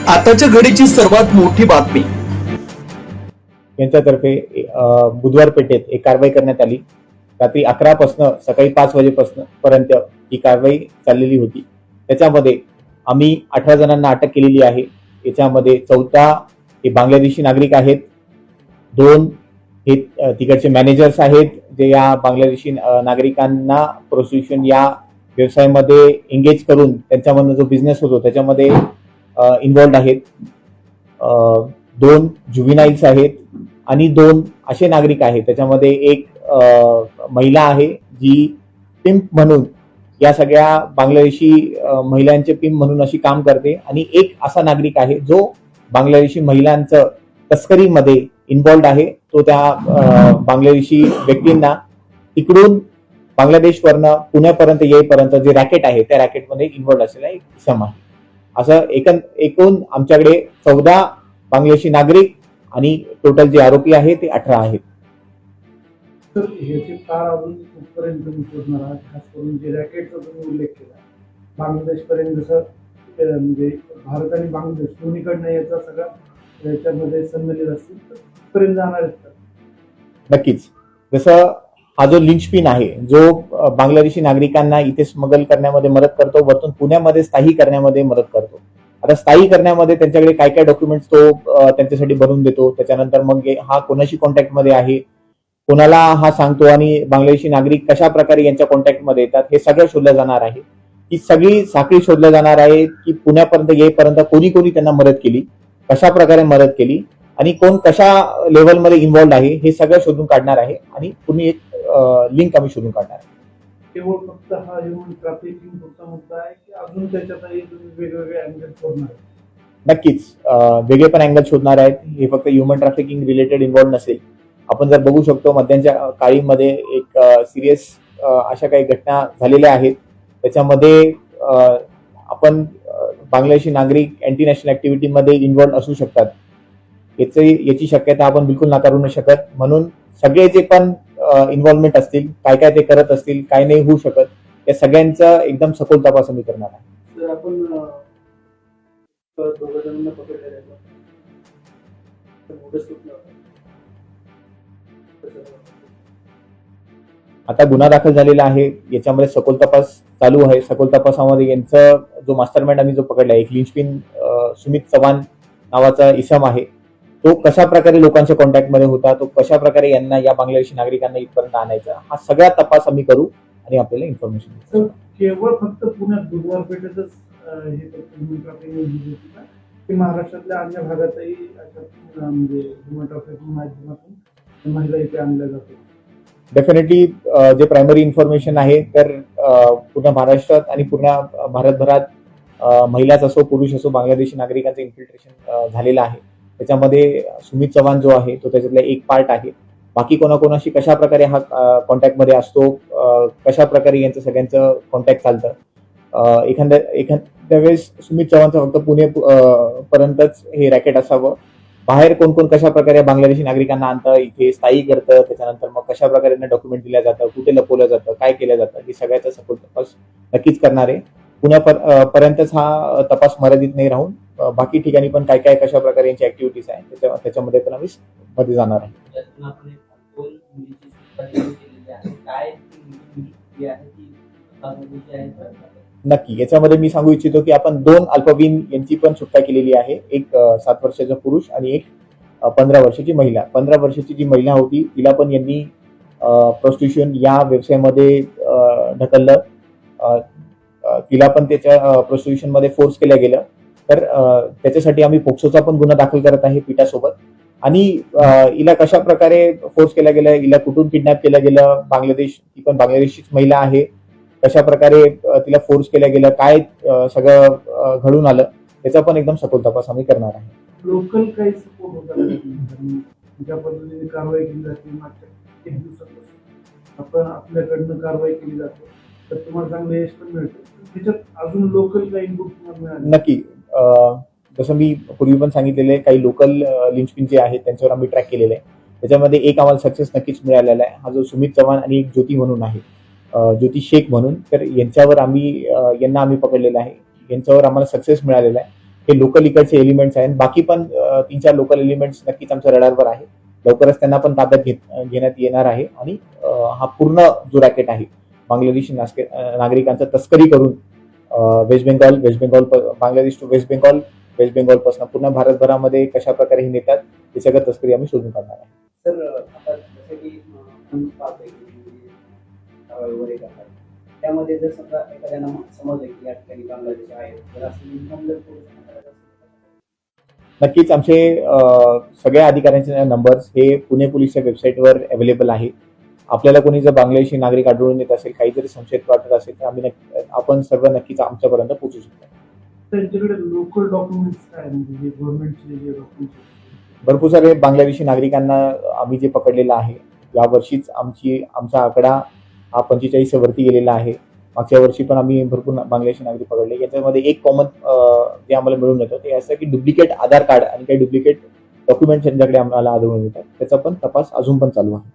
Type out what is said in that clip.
आताच्या घडीची सर्वात मोठी बातमी यांच्यातर्फे बुधवार पेठेत एक कारवाई करण्यात आली. रात्री 11 पासून सकाळी 5 वाजेपासून पर्यंत ही कारवाई चाललेली होती. त्याच्यामध्ये आम्ही 18 जणांना अटक केलेली आहे. याच्यामध्ये 14 हे बांगलादेशी नागरिक आहेत, 2 हे तिकडचे मॅनेजर्स आहेत जे या बांगलादेशी नागरिकांना प्रोस्टिट्यूशन या व्यवसायामध्ये एंगेज करून त्यांच्यामधून जो बिझनेस होतो त्याच्यामध्ये इन्व्हॉल्ड आहेत. 2 जुव्हिनाइल्स आहेत आणि 2 असे नागरिक आहेत. त्याच्यामध्ये एक महिला आहे जी पिंप म्हणून या सगळ्या बांगलादेशी महिलांचे पिंप म्हणून अशी काम करते, आणि एक असा नागरिक आहे जो बांगलादेशी महिलांचं तस्करीमध्ये इन्व्हॉल्ड आहे. तो त्या बांगलादेशी व्यक्तींना तिकडून बांगलादेशवरनं पुण्यापर्यंत येईपर्यंत जे रॅकेट आहे त्या रॅकेटमध्ये इन्व्हॉल्ड असलेला एक इसम आहे. असं एकूण आमच्याकडे 14 बांगलादेशी नागरिक आणि टोटल जे आरोपी आहे ते 18 आहेत. तर ह्याचे कार अजून कुठपर्यंत तुम्ही शोधणार आहात? खास करून जे रॅकेटचा तुम्ही उल्लेख केला, बांगलादेशपर्यंत जसं म्हणजे भारत आणि बांगलादेश दोन्हीकडनं याचा सगळा याच्यामध्ये सम्मिलित असतील तर कुठपर्यंत जाणार आहेत का? नक्कीच. जसं हा जो लिंचपिन आहे जो बांगलादेशी नागरिकांना इथे स्मगल करण्यामध्ये मदत करतो, वरतून पुण्यामध्ये स्थायी करण्यामध्ये मदत करतो. आता स्थायी करण्यामध्ये त्यांच्याकडे काय काय डॉक्युमेंट्स तो त्यांच्यासाठी बनवून देतो. त्याच्यानंतर मग हा कोणाशी कॉन्टॅक्टमध्ये आहे, कोणाला हा सांगतो, आणि बांगलादेशी नागरिक कशा प्रकारे यांच्या कॉन्टॅक्टमध्ये येतात हे सगळं शोधलं जाणार आहे. ही सगळी साखळी शोधलं जाणार आहे की पुण्यापर्यंत येईपर्यंत कोणी कोणी त्यांना मदत केली, कशा प्रकारे मदत केली, आणि कोण कशा लेवलमध्ये इन्व्हॉल्ड आहे हे सगळं शोधून काढणार आहे. आणि तुम्ही एक लिंक आम्ही शोधून काढणार आहे. केवळ फक्त हा ह्युमन ट्रॅफिकिंग पुरता मुद्दा आहे की अजून त्याच्यातही तुम्ही वेगवेगळे अँगल शोधणार आहे? नक्कीच वेगळे पण अँगल शोधणार आहेत. हे फक्त ह्युमन ट्रॅफिकिंग रिलेटेड इन्व्हॉल्ड नसेल. आपण जर बघू शकतो मध्यांच्या काळीमध्ये एक सिरियस अशा काही घटना झालेल्या आहेत. त्याच्यामध्ये आपण बांगलादेशी नागरिक अँटी नॅशनल ऍक्टिव्हिटीमध्ये इन्व्हॉल्ड असू शकतात. याची शक्यता आपण बिलकुल नाकारू न शकत. म्हणून सगळे जे पण इन्व्हॉल्वमेंट असतील, काय काय ते करत असतील, काय नाही होऊ शकत, या सगळ्यांचा एकदम सखोल तपास आम्ही करणार आहे. जर आपण दोघं जणांना पकडलेलं आहे तर मोठं सुटलं आता गुन्हा दाखल झालेला आहे. याच्यामध्ये सखोल तपास चालू आहे. सखोल तपासामध्ये यांचा जो मास्टरमाइंड आम्ही जो पकडला, एक लिंचपिन सुमित चव्हाण नावाचा इसम आहे, तो कशा प्रकारे लोकांच्या कॉन्टॅक्टमध्ये होता, तो कशा प्रकारे यांना या बांगलादेशी नागरिकांना इथपर्यंत आणायचा, हा सगळा तपास आम्ही करू आणि आपल्याला इन्फॉर्मेशन देऊ. केवळ फक्त पुण्यात बुधवार पेठेतच हे ह्युमन ट्रॅफिकिंग होती का, की महाराष्ट्रातल्या अन्य भागातही अशा म्हणजे ह्युमन ट्रॅफिकिंग माध्यमातून महिला इथे आणल्या जातात? डेफिनेटली जे प्रायमरी इन्फॉर्मेशन आहे तर पूर्ण महाराष्ट्रात आणि पूर्ण भारतभरात महिलाच असो पुरुष असो बांगलादेशी नागरिकांचं इन्फिल्ट्रेशन झालेलं आहे. त्याच्यामध्ये सुमित चव्हाण जो आहे तो त्याच्यातला एक पार्ट आहे. बाकी कोणाकोणाशी कशा प्रकारे हा कॉन्टॅक्टमध्ये असतो, कशा प्रकारे यांचं सगळ्यांचं कॉन्टॅक्ट चालतं. एखाद्या वेळेस सुमित चव्हाणचं फक्त पुणे पर्यंतच हे रॅकेट असावं. बाहेर कोण कोण कशा प्रकारे बांगलादेशी नागरिकांना आणतं, इथे स्थायी करतं, त्याच्यानंतर मग कशा प्रकारे त्यांना डॉक्युमेंट दिल्या जातं, कुठे लपवलं जातं, काय केलं जातं, हे सगळ्याचा सखोल तपास नक्कीच करणार आहे. पुण्यापर्यंतच हा तपास मर्यादित नाही राहून बाकी ठिकाणी पण काय काय कशा प्रकारे यांची ऍक्टिव्हिटीज आहे त्याच्यामध्ये पण आम्ही मध्ये जाणार आहे. नक्की याच्यामध्ये मी सांगू इच्छितो की आपण 2 अल्पवयीन यांची पण सुटका केलेली आहे. एक 7 वर्षाचा पुरुष आणि एक 15 वर्षाची महिला. 15 वर्षाची जी महिला होती तिला पण यांनी प्रोस्टिट्यूशन या व्यवसायामध्ये ढकललं. तिला पण त्याच्या प्रोस्टिट्यूशन मध्ये फोर्स केलं गेलं. तर त्याच्यासाठी आम्ही पोक्सोचा पण गुन्हा दाखल करत आहे पीठासोबत. आणि हिला कशा प्रकारे फोर्स केला गेला, हिला कुठून किडनॅप केलं गेलं, ती पण बांगलादेशीच महिला आहे, कशा प्रकारे तिला फोर्स केलं गेलं, काय सगळं घडून आलं, त्याचा पण एकदम सखोल तपास आम्ही करणार आहे. लोकल काही सपोर्ट होता ज्या पद्धतीने कारवाई केली जाते मागच्या 1 दिवसापासून आपण आपल्याकडनं कारवाई केली जाते तर तुम्हाला चांगलं यश पण मिळतं, त्याच्यात अजून लोकल काही इनपुट तुम्हाला मिळालं? नक्की. जसं मी पूर्वी पण सांगितलेले काही लोकल लिंचपिन जे आहेत त्यांच्यावर आम्ही ट्रॅक केलेले आहे. त्याच्यामध्ये एक आम्हाला सक्सेस नक्कीच मिळालेला आहे. हा जो सुमित चव्हाण आणि एक ज्योती म्हणून आहे, ज्योती शेख म्हणून. तर यांच्यावर यांना आम्ही पकडलेलं आहे. यांच्यावर आम्हाला सक्सेस मिळालेला आहे. हे लोकल इकडचे एलिमेंट्स आहेत. बाकी पण 3-4 लोकल एलिमेंट्स नक्कीच आमच्या रडारवर आहे. लवकरच त्यांना पण ताब्यात घेण्यात येणार आहे. आणि हा पूर्ण जो रॅकेट आहे बांगलादेशी नागरिकांचा तस्करी करून वेस्ट बेंगॉल बांगलादेश टू वेस्ट बेंगॉल पासून पूर्ण भारतभरामध्ये कशा प्रकारे हे नेतात हे सगळं तस्करी आम्ही शोधून काढणार आहे. सर आता जसं की आपण पाहतोय की कारवाई वगैरे करतात त्यामध्ये जर समजा एखाद्याला समजलं की या ठिकाणी बांगलादेश आहे तर असं इन्फॉर्म जर पोलिसांना करायचं असेल तर नक्कीच आमचे सगळ्या अधिकाऱ्यांचे नंबर्स हे पुणे पोलीसच्या वेबसाईटवर अवेलेबल आहे. आपल्याला कोणी जर बांगलादेशी नागरिक आढळून येत असेल, काही जरी संशयित वाटत असेल तर आपण सर्व नक्कीच आमच्यापर्यंत पोहोचू शकतो. त्यांच्याकडे लोकल डॉक्युमेंट्स काय म्हणजे जे गव्हर्नमेंटचे जे डॉक्युमेंट्स भरपूर सारे बांगलादेशी नागरिकांना आम्ही जे पकडलेलं आहे यावर्षीच आमचा आकडा हा 45 वरती गेलेला आहे. मागच्या वर्षी पण आम्ही भरपूर बांगलादेशी नागरिक पकडले. याच्यामध्ये एक कॉमन जे आम्हाला मिळून येतं ते असं की डुप्लिकेट आधार कार्ड आणि काही डुप्लिकेट डॉक्युमेंट्स यांच्याकडे आम्हाला आढळून येतात. त्याचा पण तपास अजून पण चालू आहे.